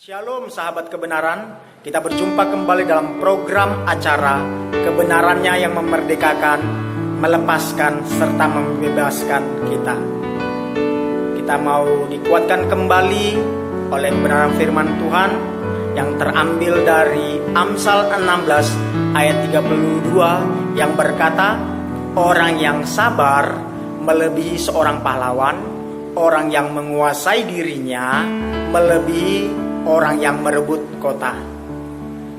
Shalom sahabat kebenaran, kita berjumpa kembali dalam program acara Kebenarannya yang Memerdekakan, Melepaskan, serta Membebaskan kita. Kita mau dikuatkan kembali oleh kebenaran firman Tuhan yang terambil dari Amsal 16 ayat 32 yang berkata, orang yang sabar melebihi seorang pahlawan, orang yang menguasai dirinya melebihi orang yang merebut kota.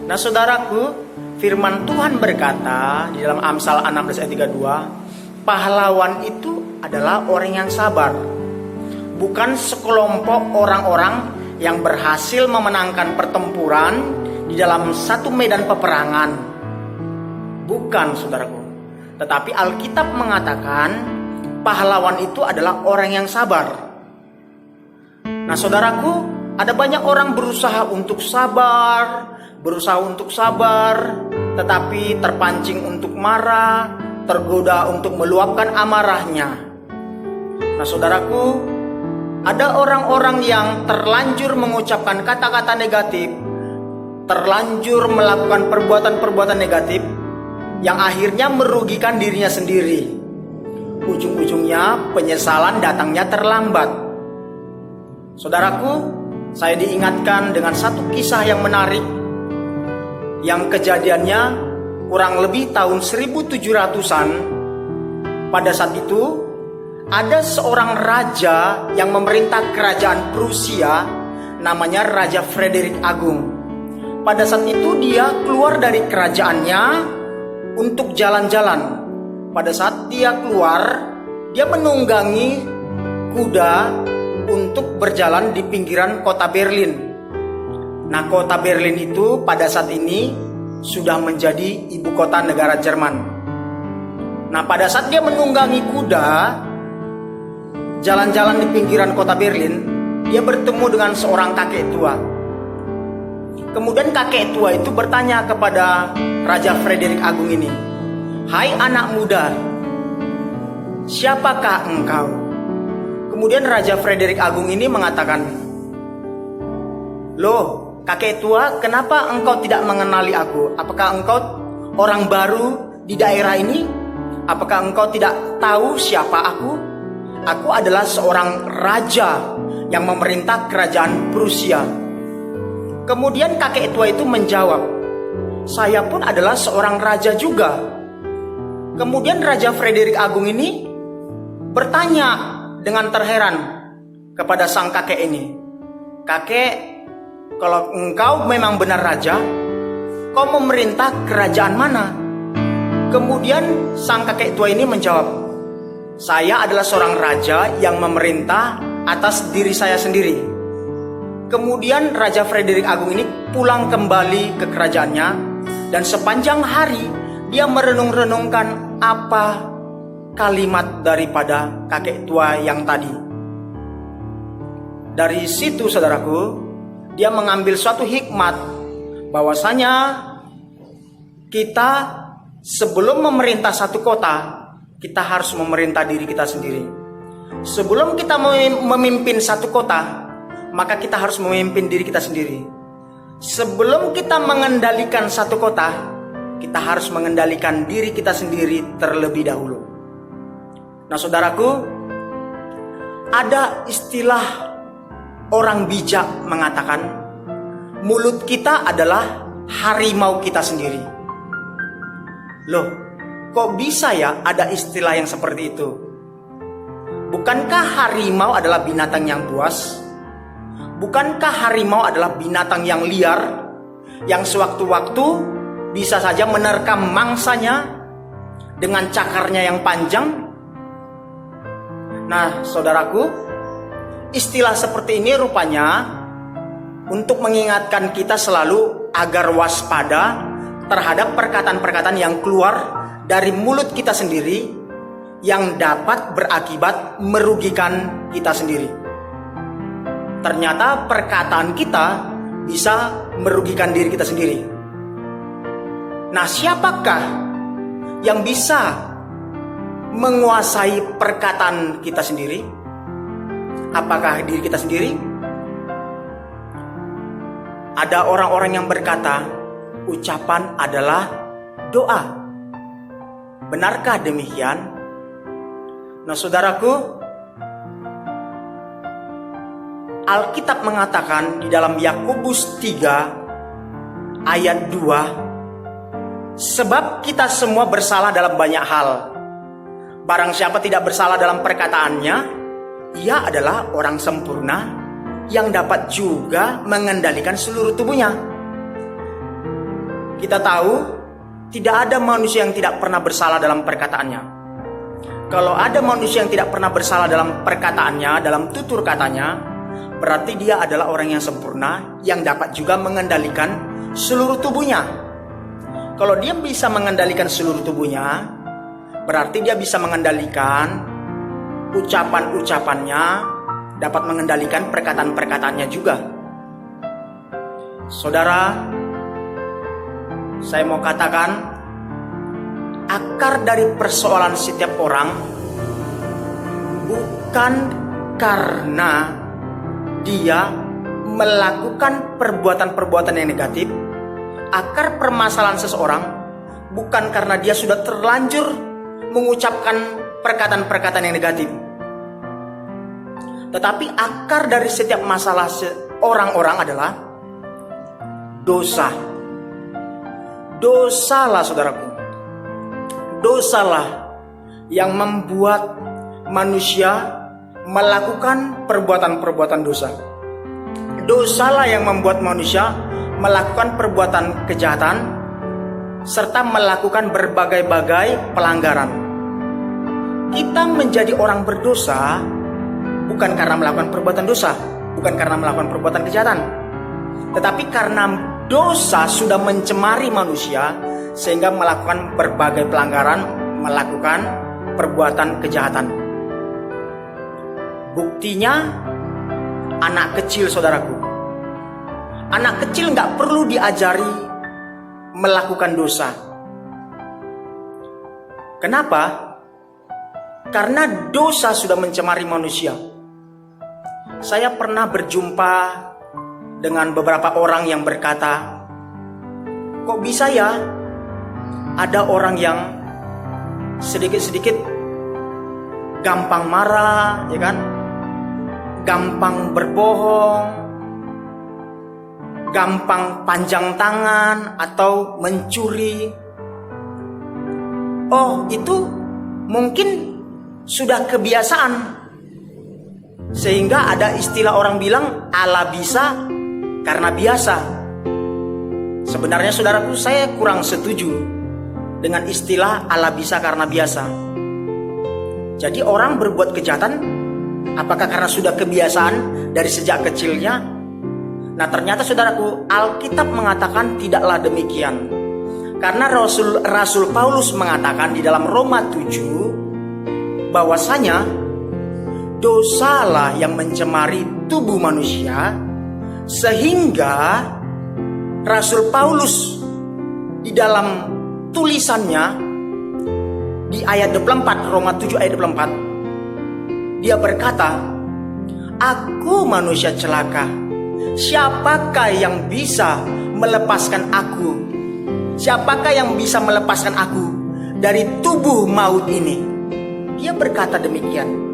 Nah saudaraku, firman Tuhan berkata di dalam Amsal 16 ayat 32, pahlawan itu adalah orang yang sabar, bukan sekelompok orang-orang yang berhasil memenangkan pertempuran di dalam satu medan peperangan. Bukan saudaraku, tetapi Alkitab mengatakan pahlawan itu adalah orang yang sabar. Nah saudaraku, ada banyak orang berusaha untuk sabar, tetapi terpancing untuk marah, tergoda untuk meluapkan amarahnya. Nah saudaraku, ada orang-orang yang terlanjur mengucapkan kata-kata negatif, terlanjur melakukan perbuatan-perbuatan negatif yang akhirnya merugikan dirinya sendiri. Ujung-ujungnya penyesalan datangnya terlambat. Saudaraku, saya diingatkan dengan satu kisah yang menarik yang kejadiannya kurang lebih tahun 1700-an. Pada saat itu ada seorang raja yang memerintah kerajaan Prusia, namanya Raja Frederick Agung. Pada saat itu dia keluar dari kerajaannya untuk jalan-jalan. Pada saat dia keluar, dia menunggangi kuda untuk berjalan di pinggiran kota Berlin. Nah, kota Berlin itu pada saat ini sudah menjadi ibu kota negara Jerman. Nah, pada saat dia menunggangi kuda jalan-jalan di pinggiran kota Berlin, dia bertemu dengan seorang kakek tua. Kemudian kakek tua itu bertanya kepada Raja Frederick Agung ini, "Hai anak muda, siapakah engkau?" Kemudian Raja Frederick Agung ini mengatakan, "Loh, kakek tua, kenapa engkau tidak mengenali aku? Apakah engkau orang baru di daerah ini? Apakah engkau tidak tahu siapa aku? Aku adalah seorang raja yang memerintah kerajaan Prusia." Kemudian kakek tua itu menjawab, "Saya pun adalah seorang raja juga." Kemudian Raja Frederick Agung ini bertanya dengan terheran kepada sang kakek ini, "Kakek, kalau engkau memang benar raja, kau memerintah kerajaan mana?" Kemudian sang kakek tua ini menjawab, "Saya adalah seorang raja yang memerintah atas diri saya sendiri." Kemudian Raja Frederick Agung ini pulang kembali ke kerajaannya, dan sepanjang hari dia merenung-renungkan apa kalimat daripada kakek tua yang tadi. Dari situ saudaraku, dia mengambil suatu hikmat bahwasanya kita sebelum memerintah satu kota, kita harus memerintah diri kita sendiri. Sebelum kita memimpin satu kota, maka kita harus memimpin diri kita sendiri. Sebelum kita mengendalikan satu kota, kita harus mengendalikan diri kita sendiri terlebih dahulu. Nah saudaraku, ada istilah orang bijak mengatakan, mulut kita adalah harimau kita sendiri. Loh, kok bisa ya ada istilah yang seperti itu? Bukankah harimau adalah binatang yang buas? Bukankah harimau adalah binatang yang liar, yang sewaktu-waktu bisa saja menerkam mangsanya dengan cakarnya yang panjang? Nah saudaraku, istilah seperti ini rupanya untuk mengingatkan kita selalu agar waspada terhadap perkataan-perkataan yang keluar dari mulut kita sendiri yang dapat berakibat merugikan kita sendiri. Ternyata perkataan kita bisa merugikan diri kita sendiri. Nah, siapakah yang bisa menguasai perkataan kita sendiri? Apakah diri kita sendiri? Ada orang-orang yang berkata, ucapan adalah doa. Benarkah demikian? Nah, saudaraku, Alkitab mengatakan di dalam Yakobus 3 ayat 2, sebab kita semua bersalah dalam banyak hal. Barang siapa tidak bersalah dalam perkataannya, ia adalah orang sempurna yang dapat juga mengendalikan seluruh tubuhnya. Kita tahu tidak ada manusia yang tidak pernah bersalah dalam perkataannya. Kalau ada manusia yang tidak pernah bersalah dalam perkataannya, dalam tutur katanya, berarti dia adalah orang yang sempurna yang dapat juga mengendalikan seluruh tubuhnya. Kalau dia bisa mengendalikan seluruh tubuhnya, berarti dia bisa mengendalikan ucapan-ucapannya, dapat mengendalikan perkataan-perkataannya juga. Saudara, saya mau katakan, akar dari persoalan setiap orang bukan karena dia melakukan perbuatan-perbuatan yang negatif. Akar permasalahan seseorang bukan karena dia sudah terlanjur mengucapkan perkataan-perkataan yang negatif, tetapi akar dari setiap masalah orang-orang adalah dosa. Dosalah, saudaraku, dosalah yang membuat manusia melakukan perbuatan-perbuatan dosa. Dosalah yang membuat manusia melakukan perbuatan kejahatan serta melakukan berbagai-bagai pelanggaran. Kita menjadi orang berdosa bukan karena melakukan perbuatan dosa, bukan karena melakukan perbuatan kejahatan, tetapi karena dosa sudah mencemari manusia sehingga melakukan berbagai pelanggaran, melakukan perbuatan kejahatan. Buktinya anak kecil, saudaraku. Anak kecil nggak perlu diajari melakukan dosa. Kenapa? Karena dosa sudah mencemari manusia. Saya pernah berjumpa dengan beberapa orang yang berkata, kok bisa ya ada orang yang sedikit-sedikit gampang marah, ya kan? Gampang berbohong, gampang panjang tangan atau mencuri. Oh, itu mungkin sudah kebiasaan, sehingga ada istilah orang bilang ala bisa karena biasa. Sebenarnya, saudaraku, saya kurang setuju dengan istilah ala bisa karena biasa. Jadi orang berbuat kejahatan apakah karena sudah kebiasaan dari sejak kecilnya? Nah, ternyata, saudaraku, Alkitab mengatakan tidaklah demikian. Karena Rasul Paulus mengatakan di dalam Roma 7 bahwasanya dosalah yang mencemari tubuh manusia, sehingga Rasul Paulus di dalam tulisannya di ayat 24, Roma 7 ayat 24, dia berkata, aku manusia celaka, siapakah yang bisa melepaskan aku? Siapakah yang bisa melepaskan aku dari tubuh maut ini? Dia berkata demikian.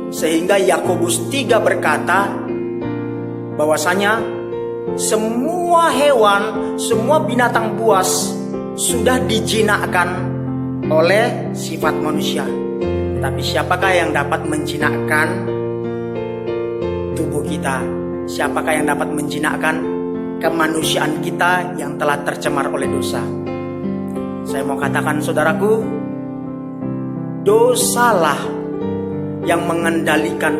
Sehingga Yakobus 3 berkata bahwasanya semua hewan, semua binatang buas sudah dijinakkan oleh sifat manusia. Tapi siapakah yang dapat menjinakkan tubuh kita? Siapakah yang dapat menjinakkan kemanusiaan kita yang telah tercemar oleh dosa? Saya mau katakan, saudaraku, dosalah yang mengendalikan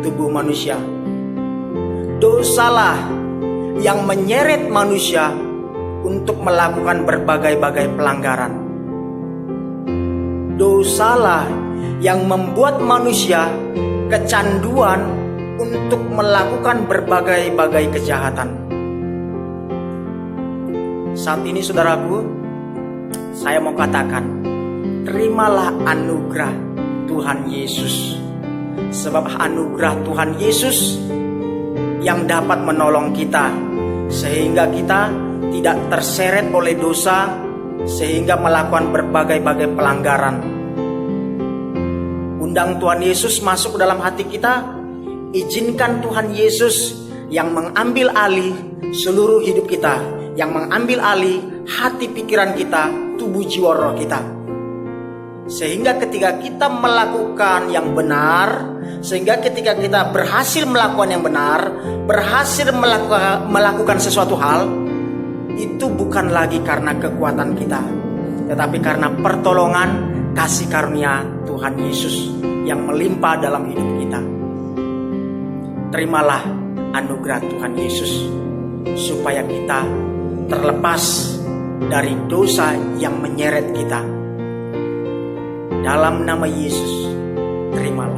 tubuh manusia. Dosalah yang menyeret manusia untuk melakukan berbagai-bagai pelanggaran. Dosalah yang membuat manusia kecanduan untuk melakukan berbagai-bagai kejahatan. Saat ini, saudaraku, saya mau katakan, terimalah anugerah Tuhan Yesus. Sebab anugerah Tuhan Yesus yang dapat menolong kita sehingga kita tidak terseret oleh dosa, sehingga melakukan berbagai-bagai pelanggaran. Undang Tuhan Yesus masuk ke dalam hati kita, izinkan Tuhan Yesus yang mengambil alih seluruh hidup kita, yang mengambil alih hati pikiran kita, tubuh jiwa roh kita. Sehingga ketika kita melakukan yang benar, sehingga ketika kita berhasil melakukan yang benar, berhasil melakukan sesuatu hal, itu bukan lagi karena kekuatan kita, tetapi karena pertolongan kasih karunia Tuhan Yesus yang melimpah dalam hidup kita. Terimalah anugerah Tuhan Yesus supaya kita terlepas dari dosa yang menyeret kita. Dalam nama Yesus, terimalah.